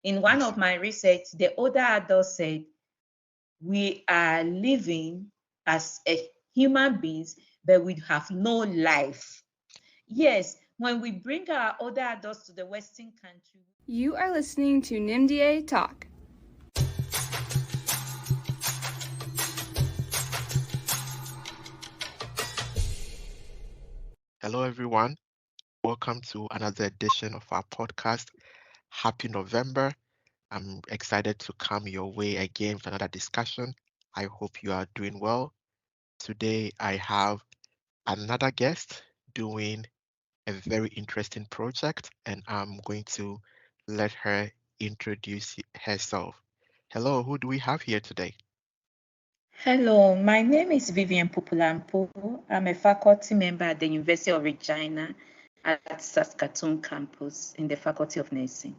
In one Yes. of my research, the older adults said we are living as a human beings, but we have no life. Yes, when we bring our older adults to the Western country. You are listening to NIMDA Talk. Hello, everyone. Welcome to another edition of our podcast. Happy November. I'm excited to come your way again with another discussion. I hope you are doing well. Today, I have another guest doing a very interesting project, and I'm going to let her introduce herself. Hello, who do we have here today? Hello, my name is Vivian Pupulampu. I'm a faculty member at the University of Regina at Saskatoon campus in the Faculty of Nursing.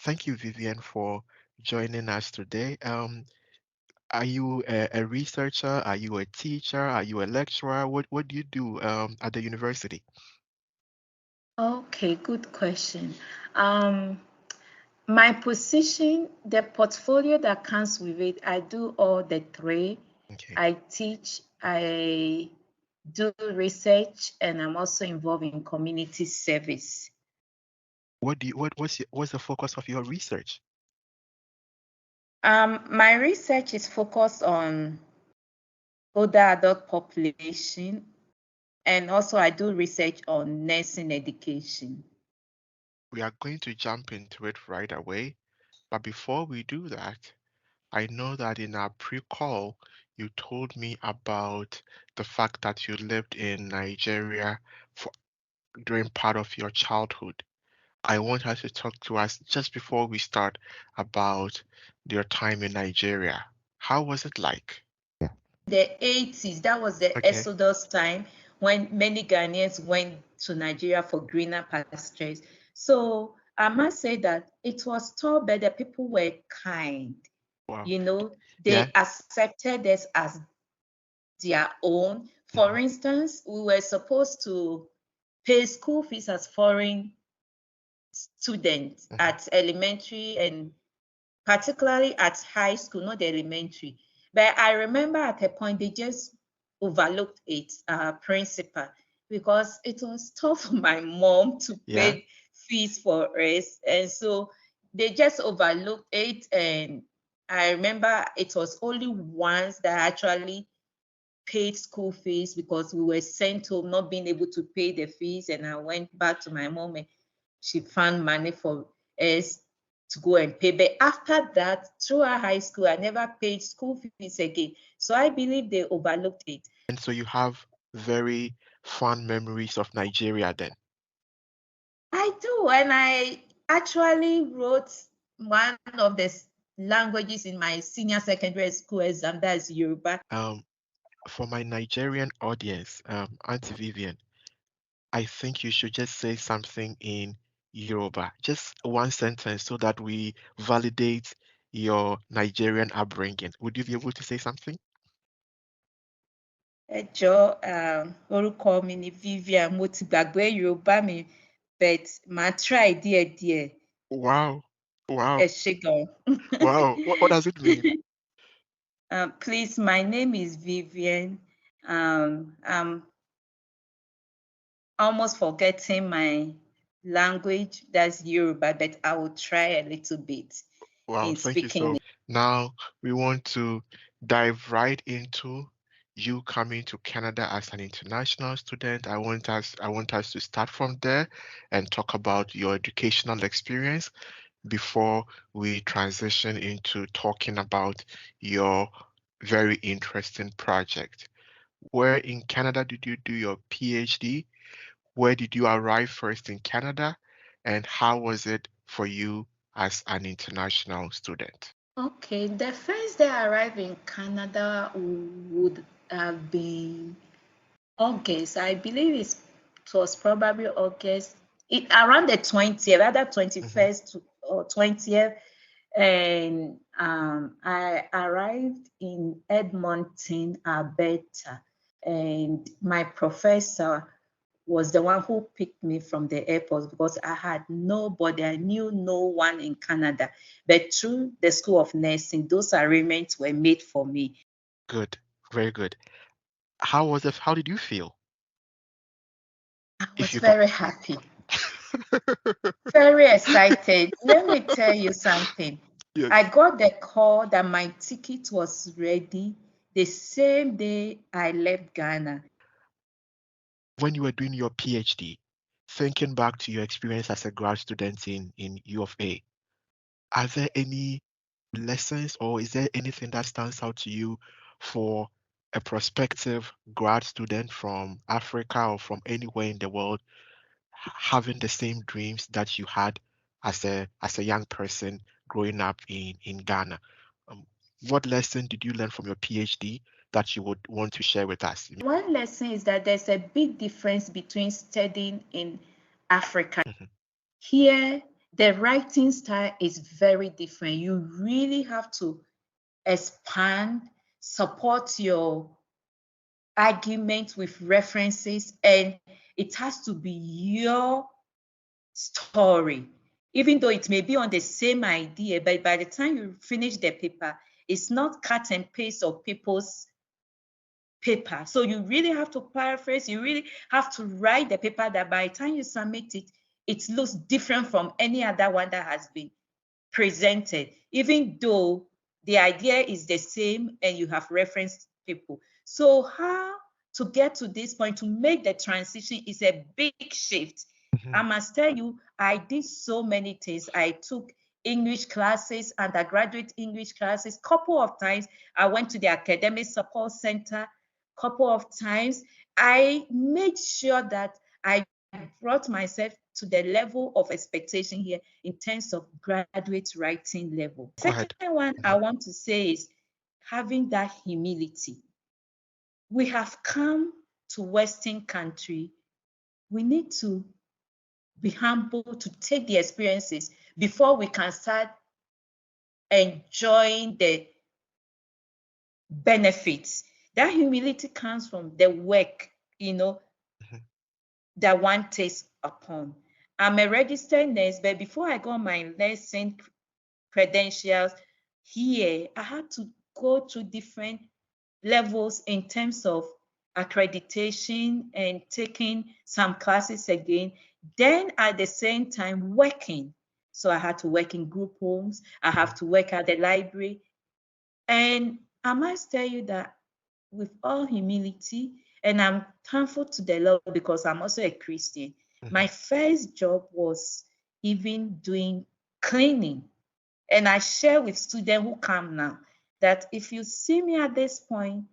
Thank you, Vivian, for joining us today. Are you a researcher? Are you a teacher? Are you a lecturer? What do you do at the university? Okay, good question. My position, the portfolio that comes with it, I do all the three. Okay. I teach, I do research, and I'm also involved in community service. What's the focus of your research? My research is focused on older adult population, and also I do research on nursing education. We are going to jump into it right away. But before we do that, I know that in our pre-call, you told me about the fact that you lived in Nigeria for during part of your childhood. I want us to talk to us just before we start about your time in Nigeria. How was it like? Yeah. The 80s, that was the Okay. Exodus time when many Ghanaians went to Nigeria for greener pastures. So I must say that it was tough, but the people were kind. Wow. You know, Yeah. they accepted us as their own. For Mhm. instance, we were supposed to pay school fees as foreign students Mhm. at elementary and particularly at high school, not the elementary. But I remember at a point they just overlooked it, principal, because it was tough for my mom to Yeah. pay fees for us. And so they just overlooked it. And I remember it was only once that I actually paid school fees because we were sent home not being able to pay the fees. And I went back to my mom and she found money for us to go and pay. But after that, throughout high school, I never paid school fees again. So I believe they overlooked it. And so you have very fond memories of Nigeria then. I do. And I actually wrote one of the languages in my senior secondary school exam, that's Yoruba. For my Nigerian audience, Auntie Vivian, I think you should just say something in Yoruba, just one sentence so that we validate your Nigerian upbringing. Would you be able to say something? Orúkọ mi ni Vivian, mo ti gbàgbé Yorùbá mi, but màá try díẹ̀díẹ̀. Wow. Wow. Ẹ ṣé gan. Wow. What does it mean? Please, my name is Vivian. I'm almost forgetting my language, that's Yoruba, but I will try a little bit Wow, in thank you speaking. so. Now we want to dive right into you coming to Canada as an international student. I want us to start from there and talk about your educational experience before we transition into talking about your very interesting project. Where in Canada did you do your PhD? Where did you arrive first in Canada? And how was it for you as an international student? Okay, the first day I arrived in Canada would have been August. I believe it was probably August, around the 20th, rather Mhm. 21st or 20th. And I arrived in Edmonton, Alberta. And my professor was the one who picked me from the airport because I had nobody. I knew no one in Canada. But through the School of Nursing, those arrangements were made for me. Good. Very good. How was it? How did you feel? I If was you got very happy, very excited. Let me tell you something. I yes. got the call that my ticket was ready the same day I left Ghana. When you were doing your PhD, thinking back to your experience as a grad student in U of A, are there any lessons or is there anything that stands out to you for a prospective grad student from Africa or from anywhere in the world having the same dreams that you had as a young person growing up in Ghana? Um, what lesson did you learn from your PhD that you would want to share with us? One lesson is that there's a big difference between studying in Africa. Mhm, Here, the writing style is very different. You really have to expand, support your argument with references, and it has to be your story. Even though it may be on the same idea, but by the time you finish the paper, it's not cut and paste of people's paper. So you really have to paraphrase, you really have to write the paper that by the time you submit it, it looks different from any other one that has been presented, even though the idea is the same and you have referenced people. So how to get to this point to make the transition is a big shift. I mhm, must tell you, I did so many things. I took English classes, undergraduate English classes, couple of times. I went to the academic support center, couple of times. I made sure that I brought myself to the level of expectation here in terms of graduate writing level. Go Second ahead. one I Mhm, want to say is having that humility. We have come to Western country. We need to be humble to take the experiences before we can start enjoying the benefits. That humility comes from the work, mhm, that one takes upon. I'm a registered nurse, but before I got my nursing credentials here, I had to go through different levels in terms of accreditation and taking some classes again. Then at the same time, working. So I had to work in group homes, I have mhm, to work at the library. And I must tell you that with all humility, and I'm thankful to the Lord because I'm also a Christian. mhm, My first job was even doing cleaning. And I share with students who come now that if you see me at this point,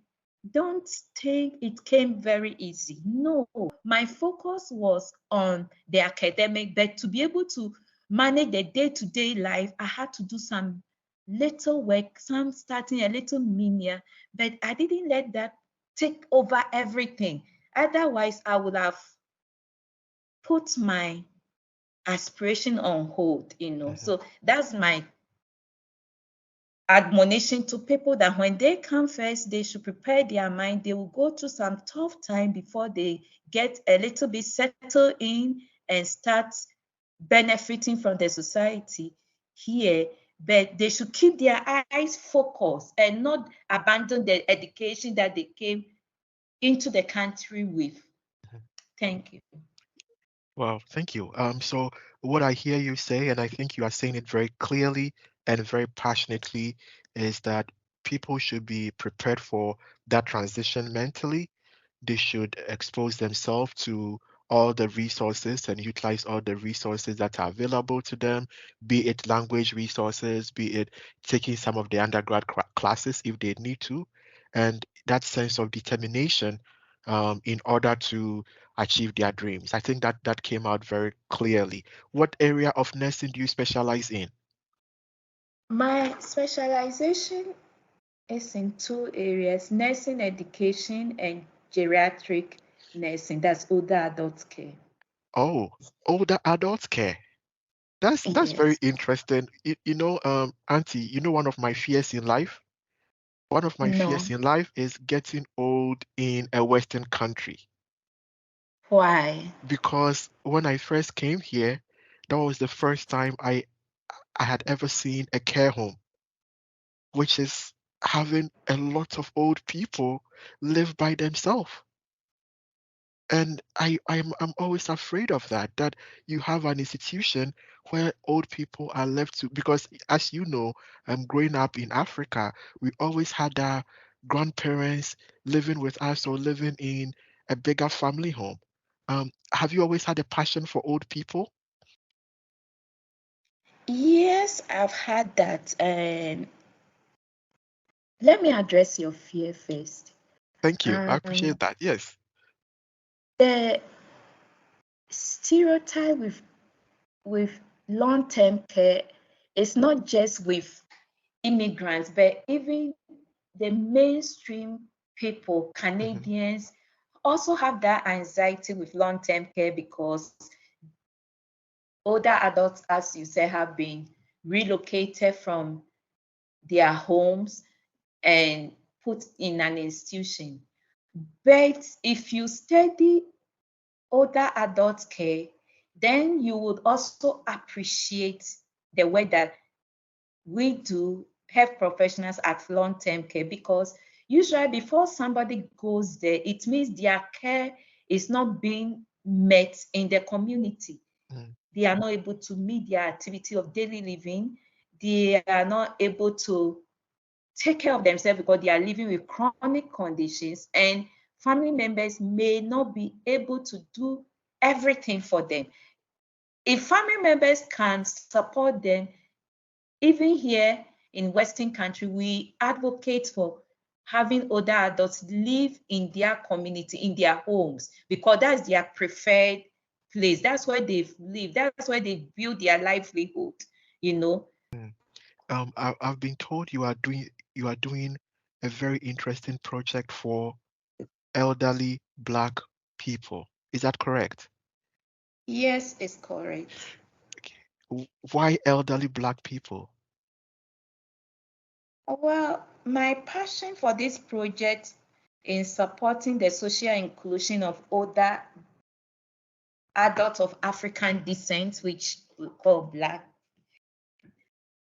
don't think it came very easy. No, my focus was on the academic, but to be able to manage the day-to-day life, I had to do some little work, some starting a little menial, but I didn't let that take over everything. Otherwise, I would have put my aspiration on hold. mhm, So that's my admonition to people that when they come first, they should prepare their mind. They will go through some tough time before they get a little bit settled in and start benefiting from the society here. But they should keep their eyes focused and not abandon the education that they came into the country with. mhm. Thank you. Well, thank you. So what I hear you say, and I think you are saying it very clearly and very passionately, is that people should be prepared for that transition mentally. They should expose themselves to all the resources and utilize all the resources that are available to them, be it language resources, be it taking some of the undergrad classes if they need to, and that sense of determination in order to achieve their dreams. I think that that came out very clearly. What area of nursing do you specialize in? My specialization is in two areas: nursing education and geriatric nursing. That's older adult care. Oh, older adult care. That's very Yes. interesting. Auntie, one of my fears in life, one of my fears No. in life is getting old in a Western country. Why? Because when I first came here, that was the first time I had ever seen a care home, which is having a lot of old people live by themselves. And I'm always afraid of that, that you have an institution where old people are left to, because as you know, I'm growing up in Africa, we always had our grandparents living with us or living in a bigger family home. Have you always had a passion for old people? Yes, I've had that. And let me address your fear first. Thank you. I Um, appreciate that. Yes. the stereotype with long-term care is not just with immigrants, but even the mainstream people, Hmm. Canadians, also have that anxiety with long-term care because older adults, as you say, have been relocated from their homes and put in an institution. But if you study older adult care, then you would also appreciate the way that we do health professionals at long-term care, because usually before somebody goes there, it means their care is not being met in the community. Mm. They are not able to meet their activity of daily living. They are not able to take care of themselves because they are living with chronic conditions, and family members may not be able to do everything for them. If family members can support them, even here in Western country, we advocate for having older adults live in their community, in their homes, because that's their preferred place. That's where they've lived. That's where they build their livelihood, you know. Mm. I've been told you are doing a very interesting project for elderly Black people. Is that correct? Yes, it's correct. Okay. Why elderly Black people? Well, my passion for this project in supporting the social inclusion of older adults of African descent, which we call Black,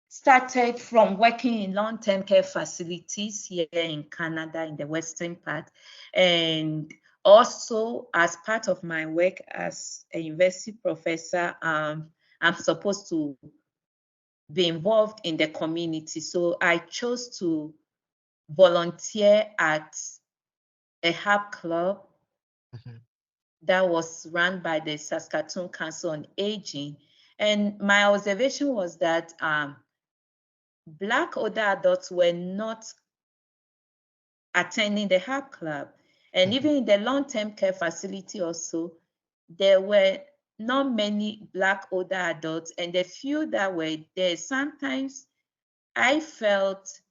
started from working in long-term care facilities here in Canada in the western part, and also as part of my work as a university professor, I'm supposed to be involved in the community. So I chose to volunteer at a HAP club Mhm. that was run by the Saskatoon Council on Aging. And my observation was that Black older adults were not attending the HAP club. And Mhm. even in the long-term care facility also, there were not many Black older adults. And the few that were there, sometimes I felt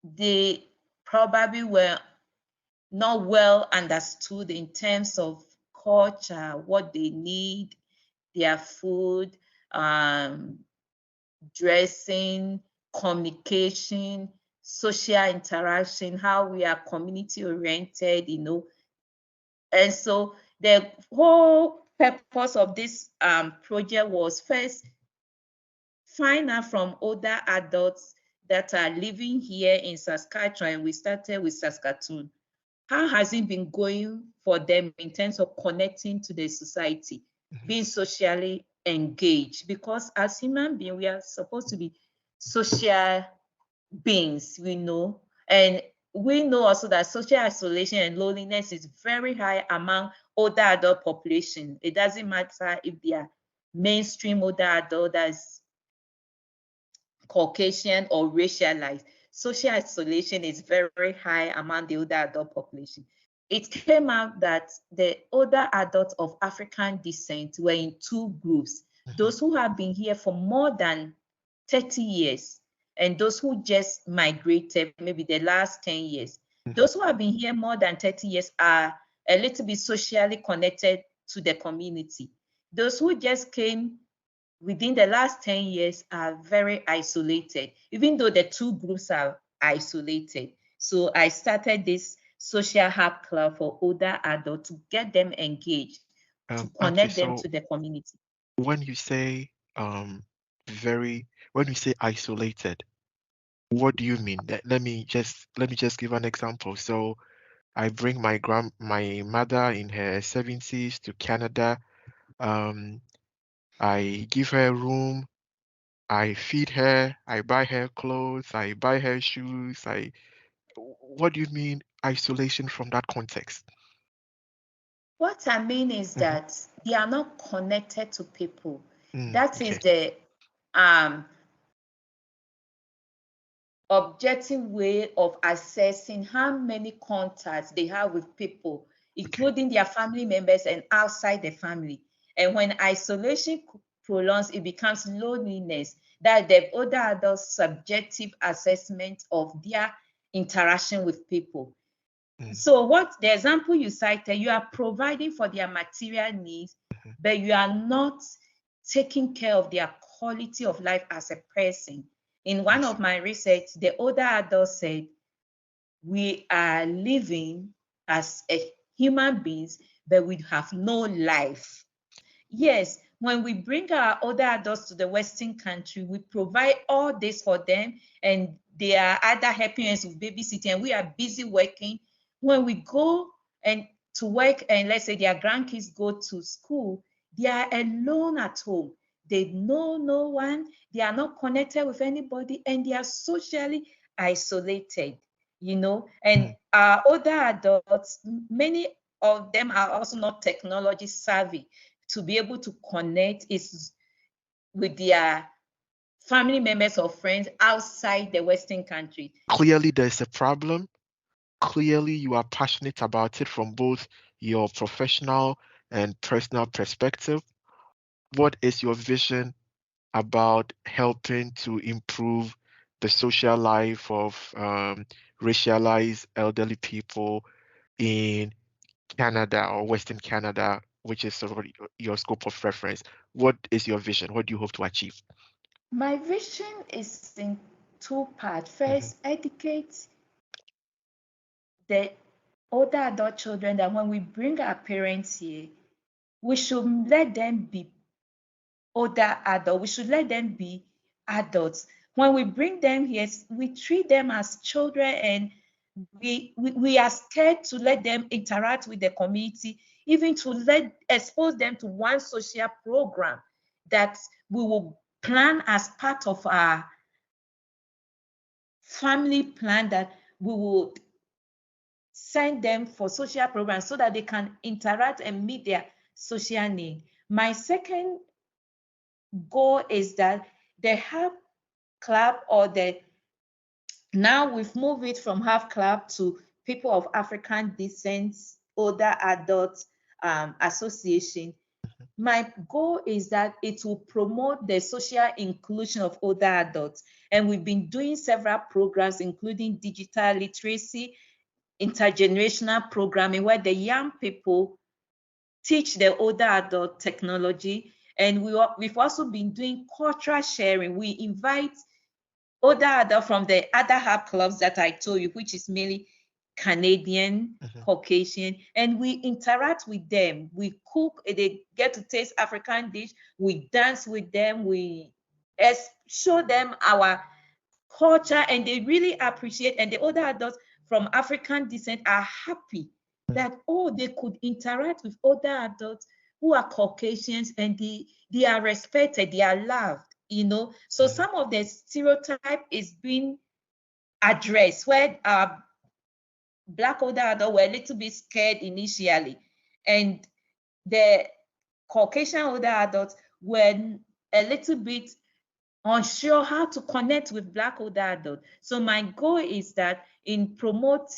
they probably were not well understood in terms of culture, what they need, their food, um, dressing, communication, social interaction, how we are community oriented, And so the whole purpose of this project was first find out from older adults that are living here in Saskatchewan. We started with Saskatoon. How has it been going for them in terms of connecting to the society, Mhm. being socially engaged? Because as human beings, we are supposed to be social beings, we know. And we know also that social isolation and loneliness is very high among older adult population. It doesn't matter if they are mainstream older adult, that's Caucasian or racialized. Social isolation is very high among the older adult population. It came out that the older adults of African descent were in two groups: Mhm. those who have been here for more than 30 years and those who just migrated maybe the last 10 years. Mhm. Those who have been here more than 30 years are a little bit socially connected to the community. Those who just came within the last 10 years are very isolated, even though the two groups are isolated. So I started this social hub club for older adults to get them engaged, to Auntie, connect them so to the community. when you say very when you say isolated, what do you mean? Let me just give an example. So I bring my mother in her 70s to Canada. Um, I give her a room, I feed her, I buy her clothes, I buy her shoes. What do you mean isolation from that context? What I mean is Hmm. that they are not connected to people. That is Okay. the um, objective way of assessing how many contacts they have with people, Okay. including their family members and outside the family. And when isolation prolongs, it becomes loneliness. That the older adults' subjective assessment of their interaction with people. Mm, So, what the example you cited, you are providing for their material needs, mhm. but you are not taking care of their quality of life as a person. In I one see. of my research, the older adult said, we are living as a human beings, but we have no life. Yes, when we bring our older adults to the Western country, we provide all this for them, and they are either helping us with babysitting, and we are busy working. When we go and to work, and let's say their grandkids go to school, they are alone at home. They know no one, they are not connected with anybody, and they are socially isolated, And Mm, our older adults, many of them are also not technology savvy to be able to connect is with their family members or friends outside the Western country. Clearly, there's a problem. Clearly, you are passionate about it from both your professional and personal perspective. What is your vision about helping to improve the social life of racialized elderly people in Canada or Western Canada, which is sort of your scope of reference? What is your vision? What do you hope to achieve? My vision is in two parts. Mhm. First, educate the older adult children that when we bring our parents here, we should let them be older adults. We should let them be adults. When we bring them here, we treat them as children, and we are scared to let them interact with the community, even to expose them to one social program that we will plan as part of our family plan, that we will send them for social programs so that they can interact and meet their social need. My second goal is that the Hub Club, or the now we've moved it from Half Club to People of African Descent Older Adults Association. My goal is that it will promote the social inclusion of older adults. And we've been doing several programs, including digital literacy, intergenerational programming, where the young people teach the older adult technology. And we've also been doing cultural sharing. We invite older adults from the other hub clubs that I told you, which is mainly Canadian, Mhm. Caucasian, and we interact with them. We cook, they get to taste African dish. We dance with them. We show them our culture, and they really appreciate. And the older adults from African descent are happy Mm, that, oh, they could interact with older adults who are Caucasians, and they are respected, they are loved. So mhm. some of the stereotype is being addressed, where Black older adults were a little bit scared initially, and the Caucasian older adults were a little bit unsure how to connect with Black older adults. So my goal is to promote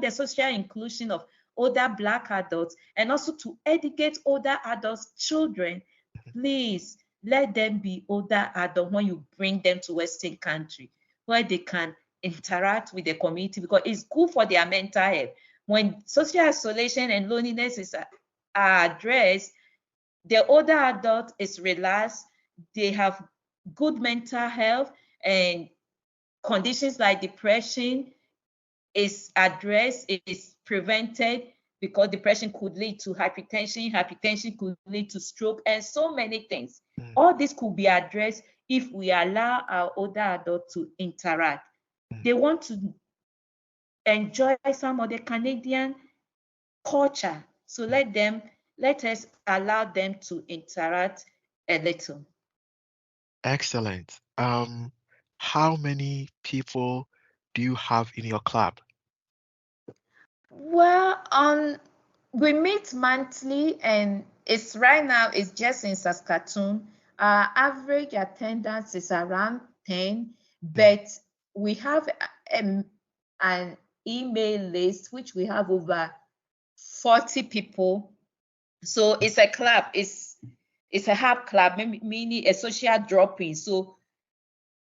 the social inclusion of older Black adults, and also to educate older adults children. Please let them be older adults when you bring them to Western country, where they can interact with the community, because it's good for their mental health. When social isolation and loneliness are addressed, the older adult is relaxed, they have good mental health, and conditions like depression is addressed, is prevented, because depression could lead to hypertension, hypertension could lead to stroke, and so many things. mm, All this could be addressed if we allow our older adults to interact. mm. They want to enjoy some of the Canadian culture. So let us allow them to interact a little. Excellent. How many people do you have in your club? Well, we meet monthly, and it's right now it's just in Saskatoon. Our average attendance is around 10, Mm. but we have an email list which we have over 40 people. So it's a club, it's a hub club, meaning a social drop-in. So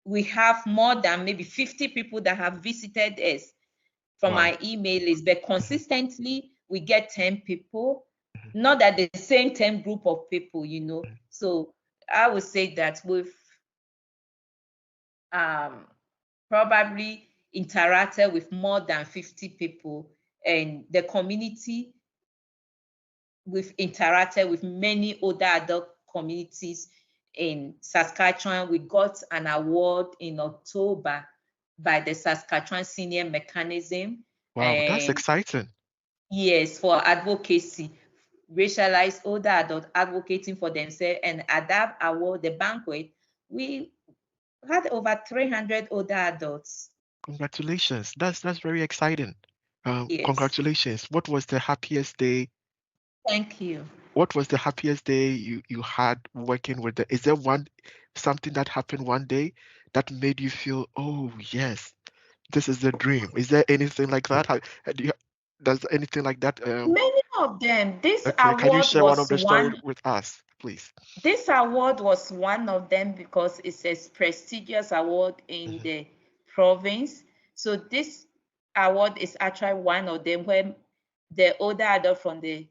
we have more than maybe 50 people that have visited us from Wow. my email list, but consistently we get 10 people, Mhm, not that the same 10 group of people, you know. mhm. So I would say that we've um, probably interacted with more than 50 people, and the community, we've interacted with many other adult communities in Saskatchewan. We got an award in October by the Saskatchewan Senior Mechanism, Wow, that's and exciting. yes, for advocacy, racialized older adults advocating for themselves. And at that award, the banquet, we had over 300 older adults. Congratulations. That's very exciting. Yes, Congratulations. What was the happiest day? thank you. What was the happiest day you had working with the? Is there something that happened one day that made you feel, oh yes, this is the dream? Is there anything like that? Does anything like that? Many of them. Okay, can you share one of the story with us, please? This award was one of them because it's a prestigious award in Mhm, the province. So this award is actually one of them, where the older adult from the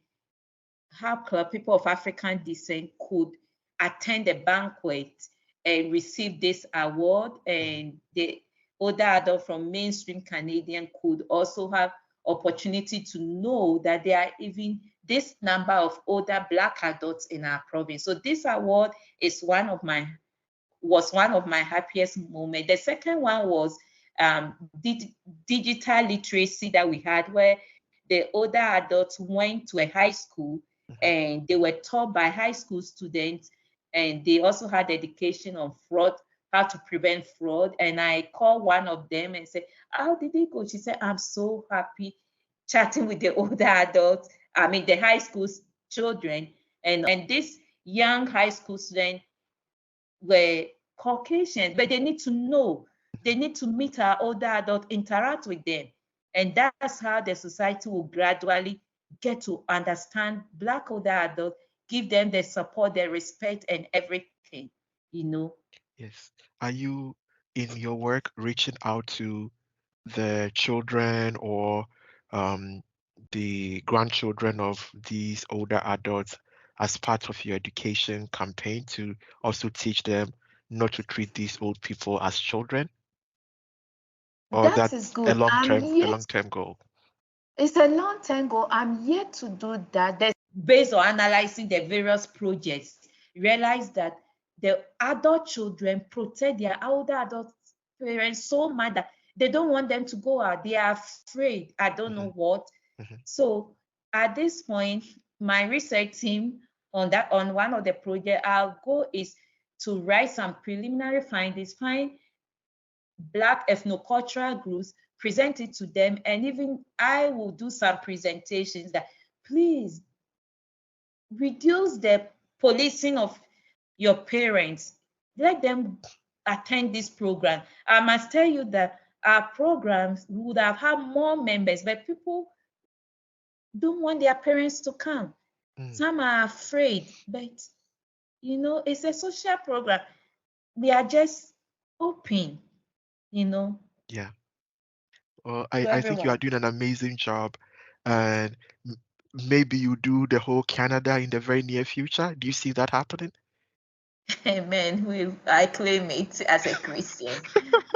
Harp Club, people of African descent, could attend the banquet and receive this award, mhm. and the older adult from mainstream Canadian could also have opportunity to know that there are even this number of older Black adults in our province. So this award is one of my happiest moments. The second one was digital literacy that we had, where the older adults went to a high school Mhm. and they were taught by high school students, and they also had education on fraud, how to prevent fraud. And I called one of them and said, how did it go? She said, I'm so happy chatting with the older adults, I mean the high school children. And this young high school student were Caucasians, but they need to know, they need to meet our older adult, interact with them. And that's how the society will gradually get to understand Black older adults, give them the support, the respect, and everything, you know. Yes. Are you in your work reaching out to the children or um, the grandchildren of these older adults as part of your education campaign to also teach them not to treat these old people as children? Or That is that's a good. long-term goal? It's a long time goal. I'm yet to do that. Based on analyzing the various projects, realize that the adult children protect their older adult parents so much that they don't want them to go out. They are afraid. I don't Hmm. know what. Hmm. So at this point, my research team on one of the projects, our goal is to write some preliminary findings, find Black ethnocultural groups, present it to them, and even I will do some presentations that please reduce the policing of your parents. Let them attend this program. I must tell you that our programs would have had more members, but people don't want their parents to come. Mm, Some are afraid, but it's a social program. We are just open, you know, yeah. Well, to I think you are everyone. doing an amazing job, and m- maybe you do the whole Canada in the very near future. Do you see that happening? Amen. I claim it as a Christian.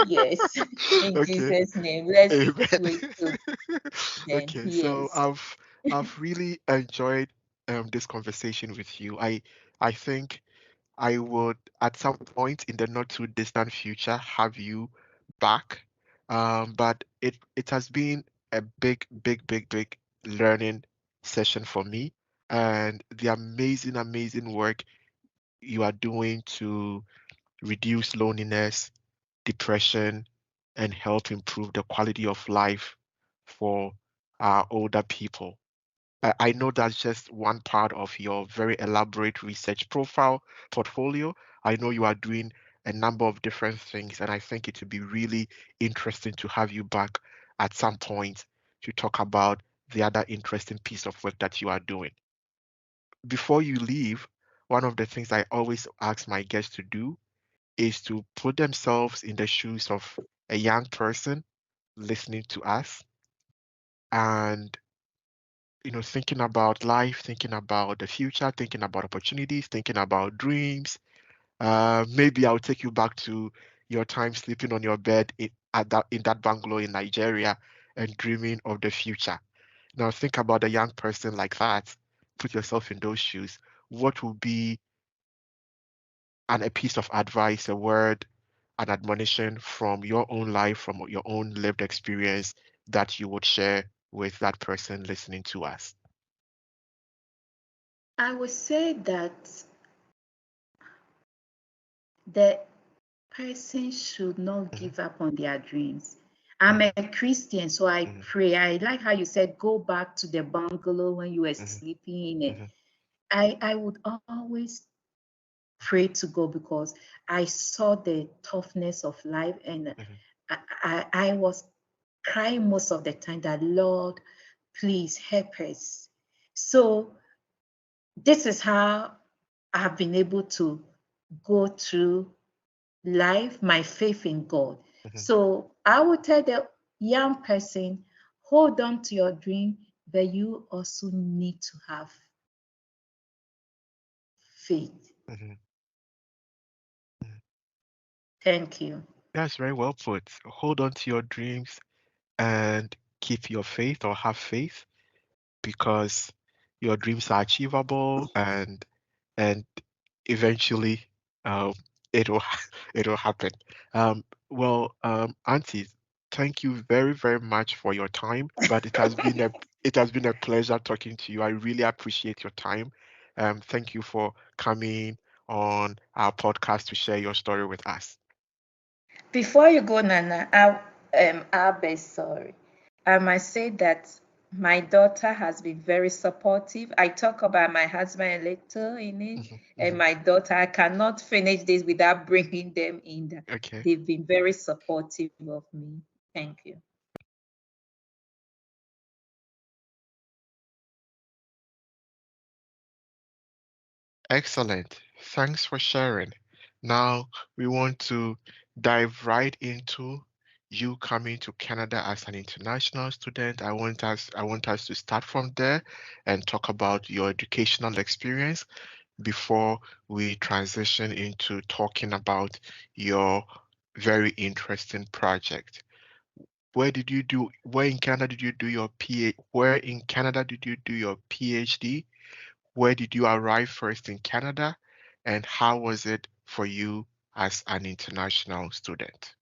Yes. In Okay, Jesus' name. Let's amen. wait till then. Okay, so Yes. I've really enjoyed this conversation with you. I think I would at some point in the not too distant future have you back. But it has been a big learning session for me, and the amazing work you are doing to reduce loneliness, depression, and help improve the quality of life for our older people. I know that's just one part of your very elaborate research profile portfolio. I know you are doing a number of different things, and I think it would be really interesting to have you back at some point to talk about the other interesting piece of work that you are doing. Before you leave, one of the things I always ask my guests to do is to put themselves in the shoes of a young person listening to us and thinking about life, thinking about the future, thinking about opportunities, thinking about dreams. Maybe I'll take you back to your time sleeping on your bed in that bungalow in Nigeria and dreaming of the future. Now think about a young person like that. Put yourself in those shoes. What would be a piece of advice, a word, an admonition from your own life, from your own lived experience that you would share with that person listening to us? I would say that the person should not Mhm, give up on their dreams. I'm mhm, a Christian, so I mhm, pray. I like how you said go back to the bungalow when you were mhm, sleeping in it. mhm, I would always pray to God because I saw the toughness of life, and mhm, I was crying most of the time that Lord, please help us. So this is how I have been able to go through life, my faith in God. mhm. So I would tell the young person, hold on to your dream, but you also need to have faith. Mhm. Mhm. Thank you. That's very well put. Hold on to your dreams and keep your faith or have faith because your dreams are achievable and eventually um, it'll it'll happen. Auntie, thank you very much for your time. But it has been a pleasure talking to you. I really appreciate your time. Thank you for coming on our podcast to share your story with us. Before you go, Nana, I'll be sorry. I must say that my daughter has been very supportive. I talk about my husband a little in it, Mhm, and mhm. my daughter. I cannot finish this without bringing them in. Okay. They've been very supportive of me. Thank you. Excellent. Thanks for sharing. Now we want to dive right into you coming to Canada as an international student. I want us to start from there and talk about your educational experience before we transition into talking about your very interesting project. Where in Canada did you do your where in Canada did you do your PhD? Where did you arrive first in Canada? And how was it for you as an international student?